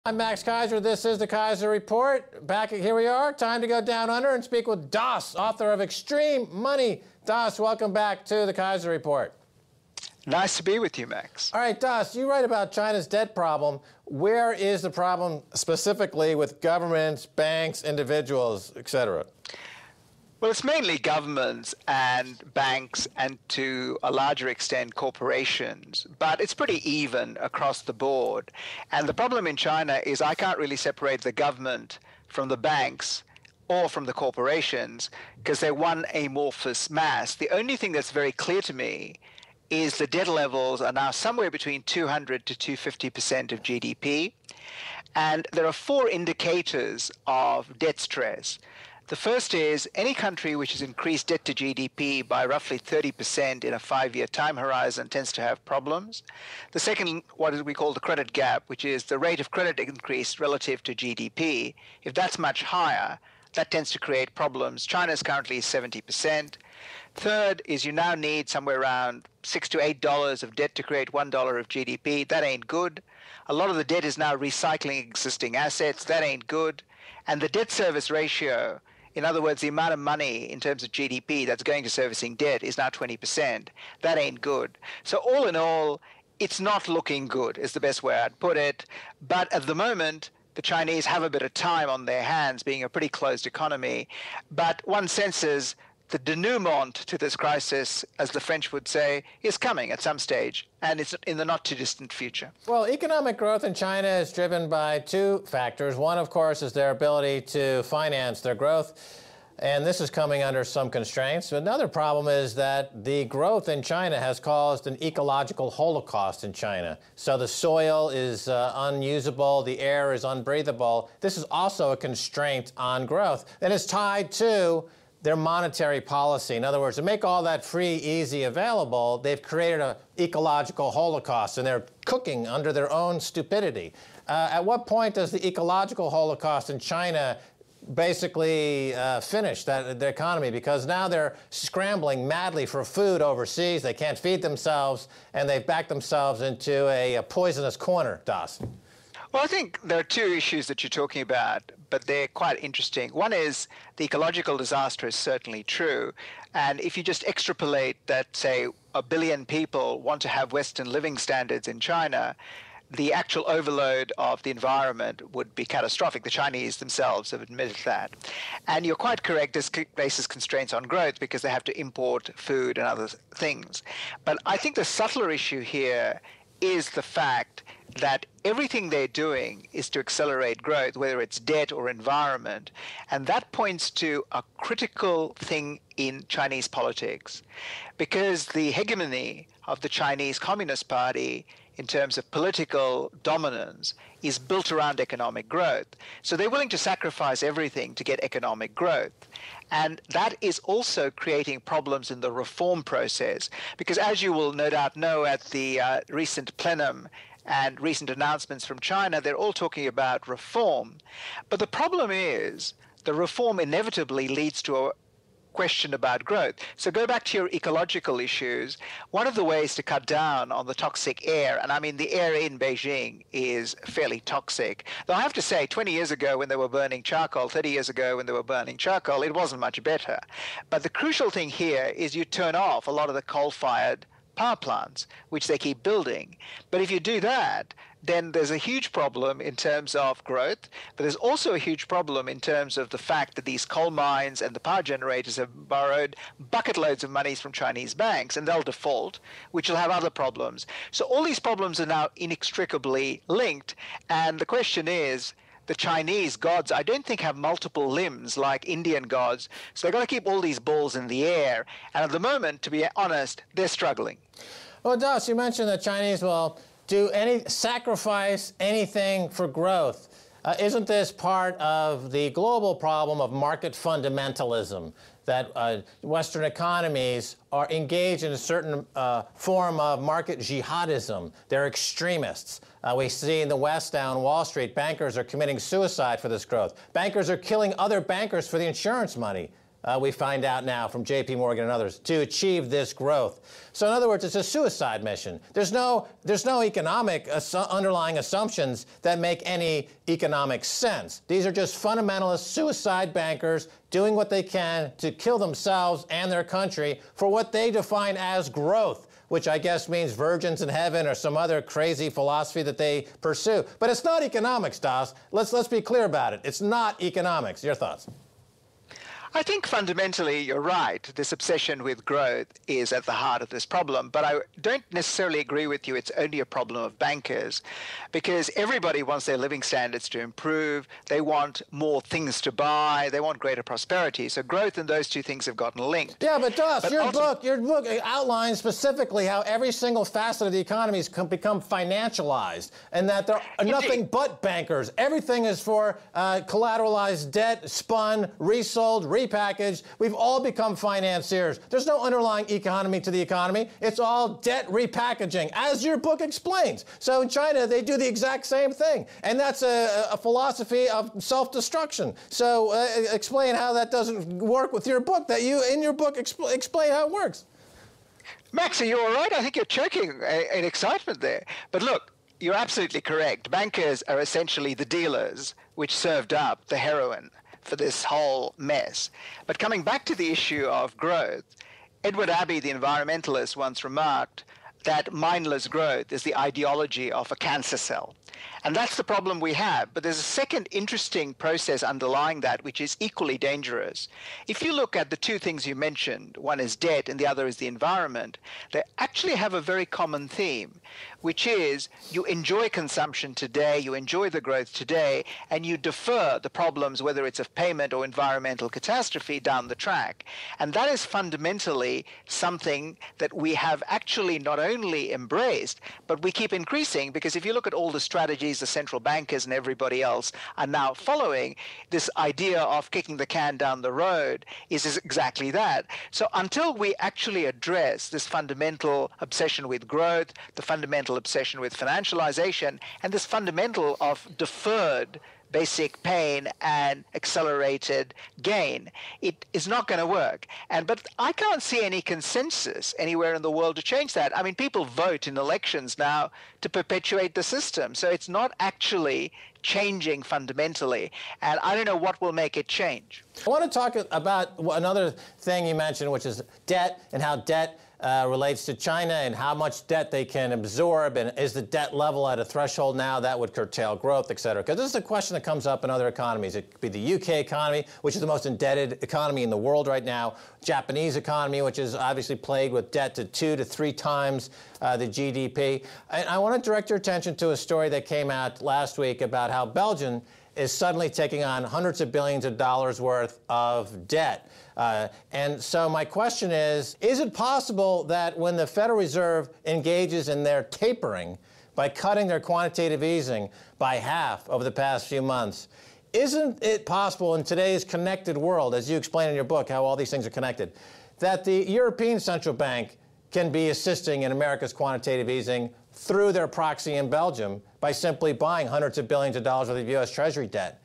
I'm Max Keiser. This is the Keiser Report. Here we are. Time to go down under and speak with Das, author of Extreme Money. Das, welcome back to the Keiser Report. Nice to be with you, Max. All right, Das, you write about China's debt problem. Where is the problem specifically with governments, banks, individuals, etc.? Well, it's mainly governments and banks and to a larger extent corporations, but it's pretty even across the board. And the problem in China is I can't really separate the government from the banks or from the corporations because they're one amorphous mass. The only thing that's very clear to me is the debt levels are now somewhere between 200 to 250% of GDP. And there are four indicators of debt stress. The first is any country which has increased debt to GDP by roughly 30% in a 5-year time horizon tends to have problems. The second, what we call the credit gap, which is the rate of credit increase relative to GDP. If that's much higher, that tends to create problems. China is currently 70%. Third is you now need somewhere around $6 to $8 of debt to create $1 of GDP. That ain't good. A lot of the debt is now recycling existing assets. That ain't good. And the debt service ratio, in other words, the amount of money in terms of GDP that's going to servicing debt is now 20%. That ain't good. So all in all, it's not looking good is the best way I'd put it. But at the moment, the Chinese have a bit of time on their hands, being a pretty closed economy. But one senses the denouement to this crisis, as the French would say, is coming at some stage, and it's in the not-too-distant future. Well, economic growth in China is driven by two factors. One, of course, is their ability to finance their growth, and this is coming under some constraints. Another problem is that the growth in China has caused an ecological holocaust in China. So the soil is unusable, the air is unbreathable. This is also a constraint on growth, and it's tied to their monetary policy. In other words, to make all that free, easy available, they've created an ecological holocaust, and they're cooking under their own stupidity. At what point does the ecological holocaust in China basically finish the economy? Because now they're scrambling madly for food overseas. They can't feed themselves, and they've backed themselves into a poisonous corner, Das. Well, I think there are two issues that you're talking about, but they're quite interesting. One is the ecological disaster is certainly true. And if you just extrapolate that, say, 1 billion people want to have Western living standards in China, the actual overload of the environment would be catastrophic. The Chinese themselves have admitted that. And you're quite correct, this places constraints on growth because they have to import food and other things. But I think the subtler issue here is the fact that everything they're doing is to accelerate growth, whether it's debt or environment. And that points to a critical thing in Chinese politics, because the hegemony of the Chinese Communist Party in terms of political dominance is built around economic growth. So they're willing to sacrifice everything to get economic growth. And that is also creating problems in the reform process, because as you will no doubt know at the recent plenum and recent announcements from China, they're all talking about reform. But the problem is the reform inevitably leads to a question about growth. So go back to your ecological issues. One of the ways to cut down on the toxic air, and I mean the air in Beijing is fairly toxic. Though I have to say, 20 years ago when they were burning charcoal, 30 years ago when they were burning charcoal, it wasn't much better. But the crucial thing here is you turn off a lot of the coal-fired power plants, which they keep building. But if you do that, then there's a huge problem in terms of growth, but there's also a huge problem in terms of the fact that these coal mines and the power generators have borrowed bucket loads of monies from Chinese banks, and they'll default, which will have other problems. So all these problems are now inextricably linked, and the question is, the Chinese gods, I don't think, have multiple limbs like Indian gods, so they've got to keep all these balls in the air, and at the moment, to be honest, they're struggling. Well, Das, you mentioned the Chinese will sacrifice anything for growth. Isn't this part of the global problem of market fundamentalism, that Western economies are engaged in a certain form of market jihadism? They're extremists. We see in the West down Wall Street, bankers are committing suicide for this growth. Bankers are killing other bankers for the insurance money. we find out now from JP Morgan and others, to achieve this growth. So in other words, it's a suicide mission. There's no economic underlying assumptions that make any economic sense. These are just fundamentalist suicide bankers doing what they can to kill themselves and their country for what they define as growth, which I guess means virgins in heaven or some other crazy philosophy that they pursue. But it's not economics, Das. Let's be clear about it. It's not economics. Your thoughts? I think fundamentally you're right. This obsession with growth is at the heart of this problem. But I don't necessarily agree with you it's only a problem of bankers, because everybody wants their living standards to improve. They want more things to buy. They want greater prosperity. So growth and those two things have gotten linked. Yeah, but Das, your book outlines specifically how every single facet of the economy has become financialized, and that there are nothing but bankers. Everything is for collateralized debt, spun, resold, repackaged. We've all become financiers. There's no underlying economy to the economy. It's all debt repackaging, as your book explains. So in China, they do the exact same thing. And that's a philosophy of self-destruction. So explain how that doesn't work with your book, that you, in your book, explain how it works. Max, are you all right? I think you're choking in excitement there. But look, you're absolutely correct. Bankers are essentially the dealers which served up the heroin for this whole mess. But coming back to the issue of growth, Edward Abbey, the environmentalist, once remarked that mindless growth is the ideology of a cancer cell. And that's the problem we have. But there's a second interesting process underlying that, which is equally dangerous. If you look at the two things you mentioned, one is debt and the other is the environment, they actually have a very common theme, which is you enjoy consumption today, you enjoy the growth today, and you defer the problems, whether it's of payment or environmental catastrophe, down the track. And that is fundamentally something that we have actually not only embraced, but we keep increasing, because if you look at all the strategies the central bankers and everybody else are now following, this idea of kicking the can down the road is exactly that. So until we actually address this fundamental obsession with growth, the fundamental obsession with financialization, and this fundamental of deferred basic pain and accelerated gain, it is not going to work. But I can't see any consensus anywhere in the world to change that. I mean, people vote in elections now to perpetuate the system. So it's not actually changing fundamentally. And I don't know what will make it change. I want to talk about another thing you mentioned, which is debt, and how debt relates to China and how much debt they can absorb, and is the debt level at a threshold now that would curtail growth, et cetera? Because this is a question that comes up in other economies. It could be the UK economy, which is the most indebted economy in the world right now, Japanese economy, which is obviously plagued with debt to 2 to 3 times the GDP. And I want to direct your attention to a story that came out last week about how Belgium is suddenly taking on hundreds of billions of dollars worth of debt. And so my question is it possible that when the Federal Reserve engages in their tapering by cutting their quantitative easing by half over the past few months, isn't it possible in today's connected world, as you explain in your book how all these things are connected, that the European Central Bank can be assisting in America's quantitative easing through their proxy in Belgium by simply buying hundreds of billions of dollars worth of U.S. Treasury debt?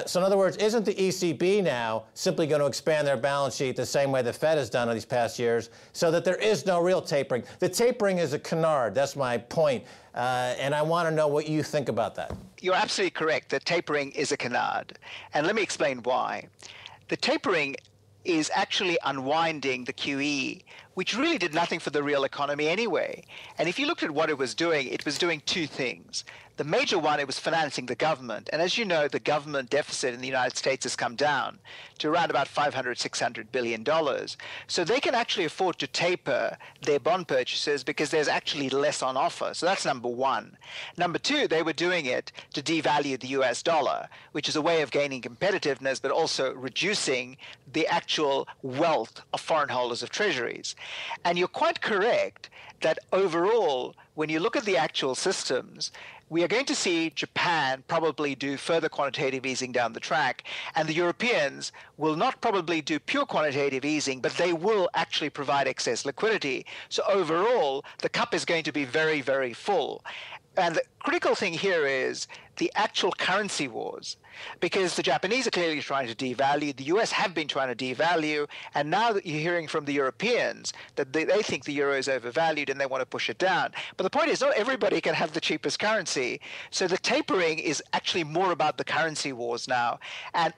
So in other words, isn't the ECB now simply going to expand their balance sheet the same way the Fed has done in these past years, so that there is no real tapering? The tapering is a canard. That's my point. And I want to know what you think about that. You're absolutely correct. The tapering is a canard. And let me explain why. The tapering is actually unwinding the QE, which really did nothing for the real economy anyway. And if you looked at what it was doing two things. The major one, it was financing the government. And as you know, the government deficit in the United States has come down to around about $500, $600 billion. So they can actually afford to taper their bond purchases because there's actually less on offer. So that's number one. Number two, they were doing it to devalue the US dollar, which is a way of gaining competitiveness, but also reducing the actual wealth of foreign holders of treasuries. And you're quite correct that overall, when you look at the actual systems, we are going to see Japan probably do further quantitative easing down the track, and the Europeans will not probably do pure quantitative easing, but they will actually provide excess liquidity. So overall, the cup is going to be very, very full. And the critical thing here is the actual currency wars, because the Japanese are clearly trying to devalue, the US have been trying to devalue, and now that you're hearing from the Europeans that they think the euro is overvalued and they want to push it down. But the point is, not everybody can have the cheapest currency. So the tapering is actually more about the currency wars now.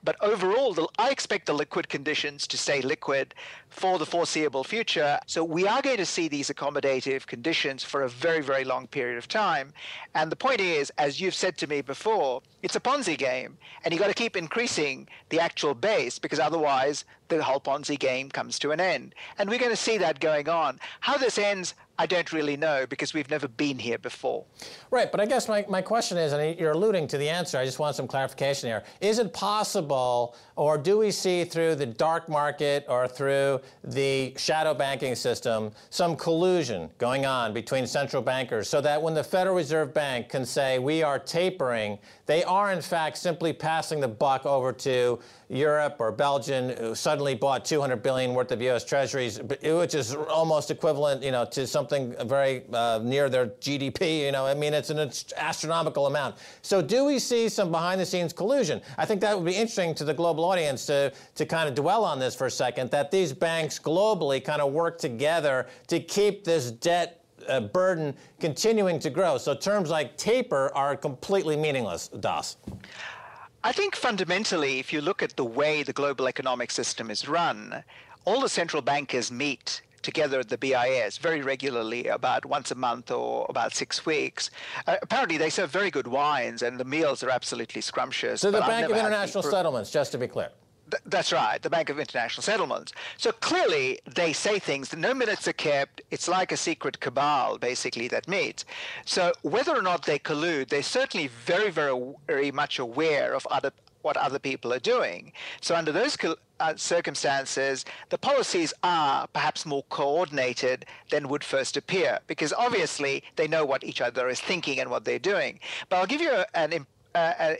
But overall, I expect the liquid conditions to stay liquid for the foreseeable future. So we are going to see these accommodative conditions for a very, very long period of time. And the point is, as you've said to me before, it's a Ponzi game, and you've got to keep increasing the actual base, because otherwise the whole Ponzi game comes to an end. And we're going to see that going on. How this ends, I don't really know, because we've never been here before. Right, but I guess my question is, and you're alluding to the answer, I just want some clarification here. Is it possible, or do we see through the dark market or through the shadow banking system some collusion going on between central bankers so that when the Federal Reserve Bank can say we are tapering, they are in fact simply passing the buck over to Europe or Belgium, who suddenly bought $200 billion worth of U.S. Treasuries, which is almost equivalent, to something very near their GDP. I mean, it's an astronomical amount. So, do we see some behind-the-scenes collusion? I think that would be interesting to the global audience to kind of dwell on this for a second. That these banks globally kind of work together to keep this debt burden continuing to grow. So, terms like taper are completely meaningless, Das. I think fundamentally, if you look at the way the global economic system is run, all the central bankers meet together at the BIS very regularly, about once a month or about 6 weeks. Apparently, they serve very good wines, and the meals are absolutely scrumptious. So the Bank of International Settlements, just to be clear. That's right, the Bank of International Settlements. So clearly, they say things that no minutes are kept. It's like a secret cabal, basically, that meets. So whether or not they collude, they're certainly very, very, very much aware of what other people are doing. So under those circumstances, the policies are perhaps more coordinated than would first appear, because obviously they know what each other is thinking and what they're doing. But I'll give you an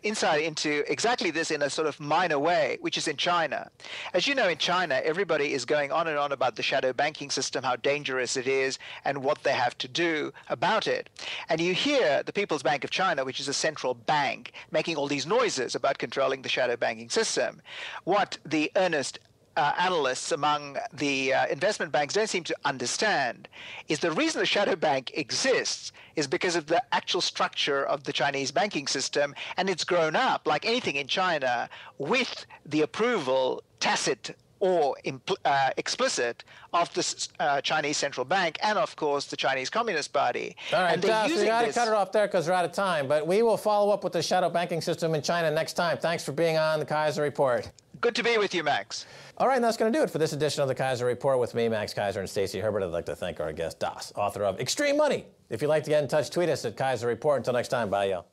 insight into exactly this in a sort of minor way, which is in China. As you know, in China, everybody is going on and on about the shadow banking system, how dangerous it is, and what they have to do about it. And you hear the People's Bank of China, which is a central bank, making all these noises about controlling the shadow banking system. What the earnest analysts among the investment banks don't seem to understand is the reason the shadow bank exists is because of the actual structure of the Chinese banking system, and it's grown up, like anything in China, with the approval, tacit or explicit, of the Chinese central bank and, of course, the Chinese Communist Party. All right, Das, we got to cut it off there because we're out of time, but we will follow up with the shadow banking system in China next time. Thanks for being on the Keiser Report. Good to be with you, Max. All right, and that's going to do it for this edition of the Keiser Report with me, Max Keiser, and Stacey Herbert. I'd like to thank our guest, Das, author of Extreme Money. If you'd like to get in touch, tweet us at Keiser Report. Until next time, bye, y'all.